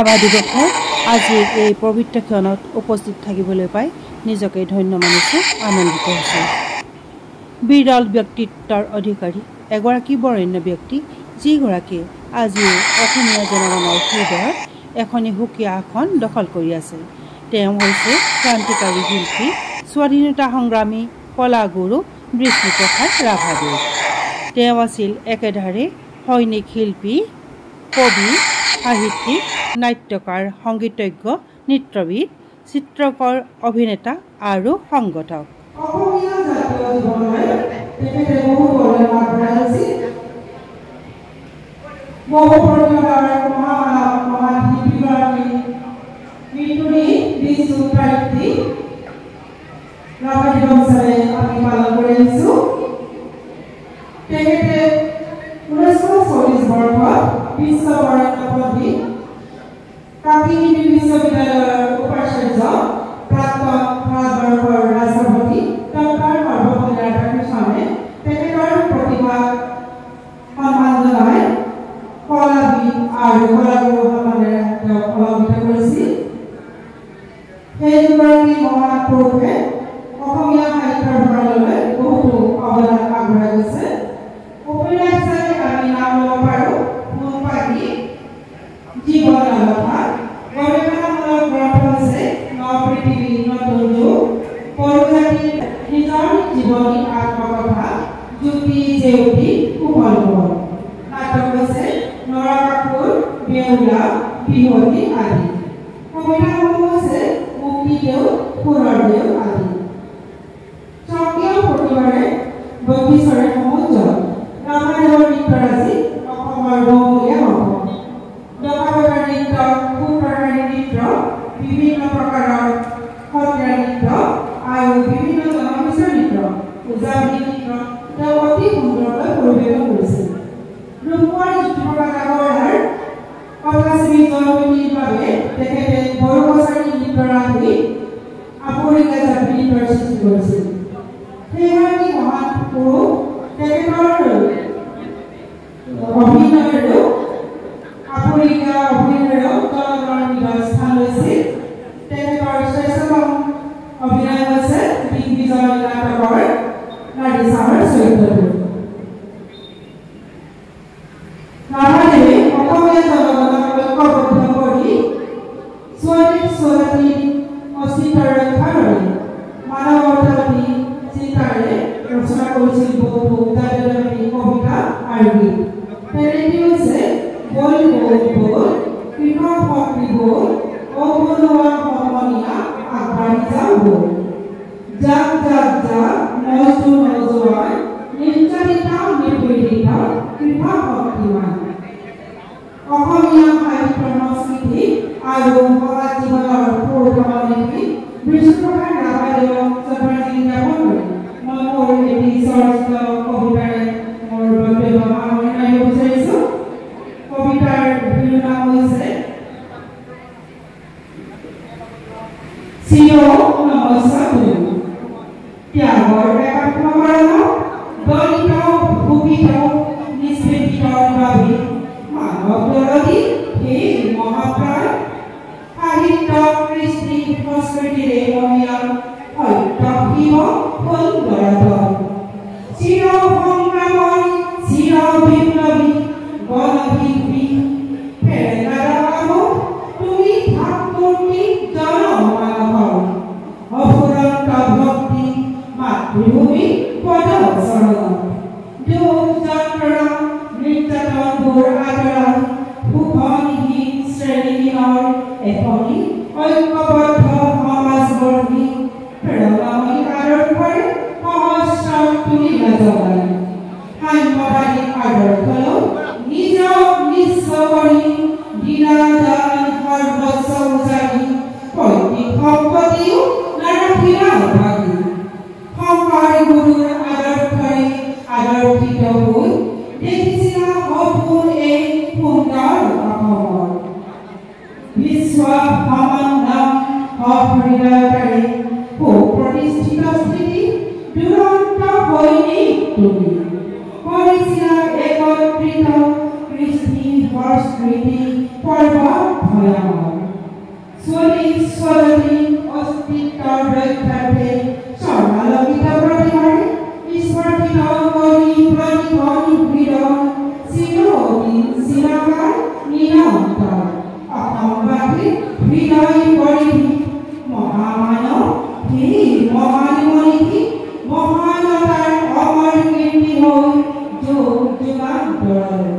সভা দিৱসৰ আজিৰ এই পবিত্ৰ ক্ষণত উপস্থিত থাকিবলৈ পাই নিজকে ধন্য মানিছোঁ, আনন্দিত হৈছোঁ। বিৰল ব্যক্তিত্বৰ অধিকাৰী এগৰাকী বৰেণ্য ব্যক্তি, যিগৰাকীয়ে আজি অসমীয়া জনগণৰ হৃদয়ত এখনি সুকীয়া আসন দখল কৰি আছে। তেওঁ হৈছে ক্ৰান্তিকাৰী শিল্পী, স্বাধীনতা সংগ্ৰামী, কলাগুৰু বিষ্ণুপ্ৰসাদ ৰাভাদেৱ। তেওঁ আছিল একেধাৰে সৈনিক শিল্পী, কবি, সাহিত্যিক, নাট্যকাৰ, সংগীতজ্ঞ, নৃত্যবিদ, চিত্ৰকৰ, অভিনেতা আৰু সংগঠক। অসমীয়া জাতীয় জীৱনলৈ তেখেতে বহু বৰঙণি আগবঢ়াইছিল। বহু পৰিমাণৰ মহামানৱ মহান শিল্পীগৰাকী মৃত্যুৰী 20 তাৰিখটি ৰাভা দিৱস হিচাপে আমি পালন কৰি আহিছোঁ। তেখেতে 1940 বৰ্ষত বিশ্ব বৰেণ্য পণ্ডিত, কাশী হিন্দু বিশ্ববিদ্যালয়ৰ উপাচাৰ্য, প্ৰাক্তন ভাৰতবৰ্ষৰ ৰাষ্ট্ৰপতি ডক্টৰ সৰ্বপল্লী ৰাধাকৃষ্ণনে তেখেতৰ প্ৰতিভাক সন্মান জনাই কলাবিদ আৰু কলাগুৰু সন্মানেৰে তেওঁক অলংকৃত কৰিছিল। সেই দুগৰাকী মহান পুৰুষে অসমীয়া সাহিত্যৰ ভঁৰাললৈ বহুতো অৱদান আগবঢ়াই গৈছে। উপন্যাস হিচাপে আমি নাম ল'ব পাৰোঁ মোনপাগি, জীৱন নলথা, গৱেষণামূলক গ্ৰন্থ হৈছে নপৃথিৱী নতুন যুগ, পৰজাতিৰ নিজৰ জীৱনী আত্মকথা, যুক্তি জেউতি উপলব্ধ, নাটক হৈছে নৰকাসুৰ, বেউলা, বিহুৱতী আদি, কবিতাসমূহ হৈছে মুক্তিদেউ, সুৰৰ দেউ আদি। স্বকীয় প্ৰতিভাৰে বৈশিষ্ট্যৰে সমুজ্জ্বল ৰাভাদেৱৰ নৃত্যৰাজি অসমৰ বহুমূলীয়া সম্পদ। ডকাডকা নৃত্য, সুৰকাৰী নৃত্য, বিভিন্ন প্ৰকাৰৰ সত্ৰীয়া নৃত্য আৰু বিভিন্ন জনগোষ্ঠীয় নৃত্য, উজানি নৃত্য তেওঁ অতি সুন্দৰকৈ পৰিৱেশন কৰিছিল। ৰূপৰ জ্যোতিপ্ৰসাদ আগৰৱালাৰ কথাশ্ৰী জয়মতীৰ বাবে তেখেতে বড়োকছাৰী নৃত্যৰ আৰ্হি আপুৰুগীয়া জাতিৰ নৃত্যৰ সৃষ্টি কৰিছিল। সেইগৰাকী মহান পুৰুষ তেখেতৰ অভিনয়েৰেও আপুৰুগীয়া অভিনয়েৰেও জনগণৰ হৃদয়ত স্থান লৈছিল। তেখেতৰ শ্ৰেষ্ঠতম অভিনয় হৈছে দিগ্বিজয় নাটকৰ নাৰী চাহৰ চৰিত্ৰটো। ৰাভাদেৱে অসমীয়া জনগণক ঐক্যবদ্ধ কৰি স্বজাতিৰ অস্তিত্বৰ ৰক্ষাৰ বাবে মানৱতাবাদী চিন্তাৰে ৰচনা কৰিছিল বহু জাতীয়তাবাদী কবিতা আৰু গীত। তেনেকৈ হৈছে বল বল বল, কৃষক শক্তি বল, অবনোৱা সমনীয়া আগবাঢ়ি যাওঁ বল, জাক জাক জাক মজদুৰ নজোৱান, নিৰ্যাতিতা নিপীড়িত কৃষক শক্তিমান। অসমীয়া সাহিত্য সংস্কৃতি আৰু সমাজ জীৱনৰ পুৰোধমনীতি বিষ্ণুপ্ৰসাদ ৰাভাদেৱক শ্ৰদ্ধাঞ্জলি জ্ঞাপন কৰি মই মোৰ এটি চৰ্চিত কবিতাৰে মোৰ বক্তব্য সামৰণি মাৰিব বিচাৰিছোঁ। কবিতাৰ শিৰোনাম হৈছে চিৰ নমস্য তুমি, ত্যাগৰ একাত্মকৰণ, দলিত ভূপিত নিষ্পেষিতৰ বাবে মানৱ দৰদী সেই মহাপ্ৰাণ, সাহিত্য কৃষ্টি সংস্কৃতিৰে মহিয়ান সত্য শিৱ সুন্দৰতম, চিৰ সংগ্ৰামৰ চিৰ বিপ্লৱী গণশিল্পী তুমি ভাবমূৰ্তি জনমানসৰ অফুৰন্ত ভক্তি মাতৃভূমি পদচৰণ, দুখ যন্ত্ৰণা নিৰ্যাতনবোৰ আদৰণ, শোভনহীন শ্ৰেণীহীনৰ এখনি ঐক্যবদ্ধ সমাজবৰ্গী প্ৰেৰণাময়ী আদৰ্শৰে সহস্ৰ তুলি নাযায়, সাম্যবাদী আদৰ্শলৈ নিজক নিঃস্ব কৰি দিনাদান সৰ্বস্ব উজাৰি পৈতৃক সম্পত্তিও নাৰাখিলা ভাগি, শংকৰ গুৰুৰ আদৰ্শৰে আদৰ্শিত হৈ দেখিছিলা সপোন এই সুন্দৰ অসমৰ, বিশ্ব সমান্নাম সহৃদয়তাৰে সুপ্ৰতিষ্ঠিত স্থিতি দুৰন্ত সৈনিক তুমি, কৰিছিলা একত্ৰিত কৃষ্টি সংস্কৃতি পৰ্বত ভয়ামক, মহানতাৰ অমৰ কীৰ্তি হৈ যুগ যুগান্তৰ